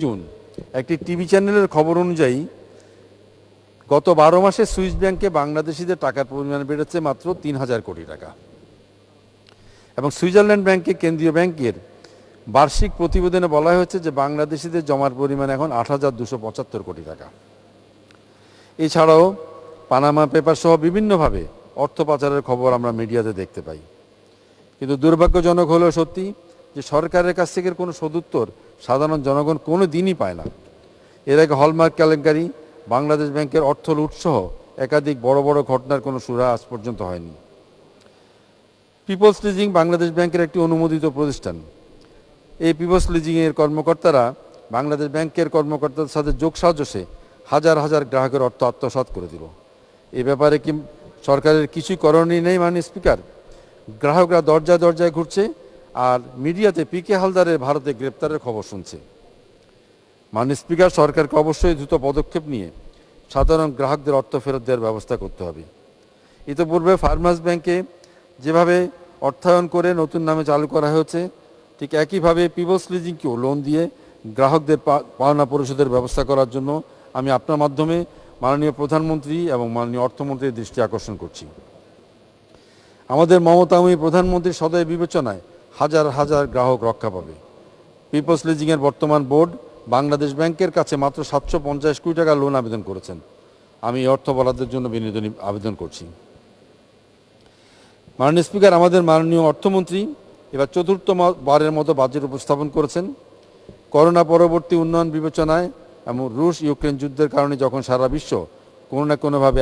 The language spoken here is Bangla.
জুন একটি টিভি চ্যানেলের খবর অনুযায়ী গত 12 মাসে সুইস ব্যাংকে বাংলাদেশিদের টাকার পরিমাণ বেড়েছে মাত্র 3,000 কোটি টাকা এবং সুইজারল্যান্ড ব্যাংকে কেন্দ্রীয় ব্যাংকের বার্ষিক প্রতিবেদনে বলা হয়েছে যে বাংলাদেশিদের জমার পরিমাণ এখন 8,275 কোটি টাকা। এছাড়াও পানামা পেপার সহ বিভিন্নভাবে অর্থ পাচারের খবর আমরা মিডিয়াতে দেখতে পাই। কিন্তু দুর্ভাগ্যজনক হলেও সত্যি যে সরকারের কাছ থেকে কোনো সদুত্তর সাধারণ জনগণ কোনো দিনই পায় না। এর আগে হলমার্ক কেলেঙ্কারি, বাংলাদেশ ব্যাংকের অর্থ লুটসহ একাধিক বড় বড় ঘটনার কোনো সুরা আজ পর্যন্ত হয়নি। পিপলস লিজিং বাংলাদেশ ব্যাংকের একটি অনুমোদিত প্রতিষ্ঠান। এই পিপলস লিজিংয়ের কর্মকর্তারা বাংলাদেশ ব্যাংকের কর্মকর্তাদের সাথে যোগসাজশে হাজার হাজার গ্রাহকের অর্থ আত্মসাৎ করে দিল। এ ব্যাপারে কি সরকারের কিছুই করণীয় নেই? মাননীয় স্পিকার, গ্রাহকরা দরজায় দরজায় ঘুরছে আর মিডিয়াতে পিকে হালদারের ভারতে গ্রেপ্তারের খবর শুনছে। মাননীয় স্পিকার, সরকারকে অবশ্যই দ্রুত পদক্ষেপ নিয়ে সাধারণ গ্রাহকদের অর্থ ফেরত দেওয়ার ব্যবস্থা করতে হবে। ইতিপূর্বে ফার্মার্স ব্যাংকে যেভাবে অর্থায়ন করে নতুন নামে চালু করা হয়েছে, ঠিক একইভাবে পিপলস লিজিংকেও লোন দিয়ে গ্রাহকদের পাওনা পরিশোধের ব্যবস্থা করার জন্য আমি আপনার মাধ্যমে মাননীয় প্রধানমন্ত্রী এবং মাননীয় অর্থমন্ত্রীর দৃষ্টি আকর্ষণ করছি। আমাদের মমতাময়ী প্রধানমন্ত্রীর সদয় বিবেচনায় হাজার হাজার গ্রাহক রক্ষা পাবে। পিপলস লিজিংয়ের বর্তমান বোর্ড বাংলাদেশ ব্যাংকের কাছে মাত্র 750 কোটি টাকা লোন আবেদন করেছেন। আমি অর্থ বরাদ্দের জন্য বিনোদনী আবেদন করছি। মাননীয় স্পিকার, আমাদের মাননীয় অর্থমন্ত্রী এবার চতুর্থবারের মতো বাজেট উপস্থাপন করেছেন। করোনা পরবর্তী উন্নয়ন বিবেচনায় এবং রুশ ইউক্রেন যুদ্ধের কারণে যখন সারা বিশ্ব কোনো না কোনোভাবে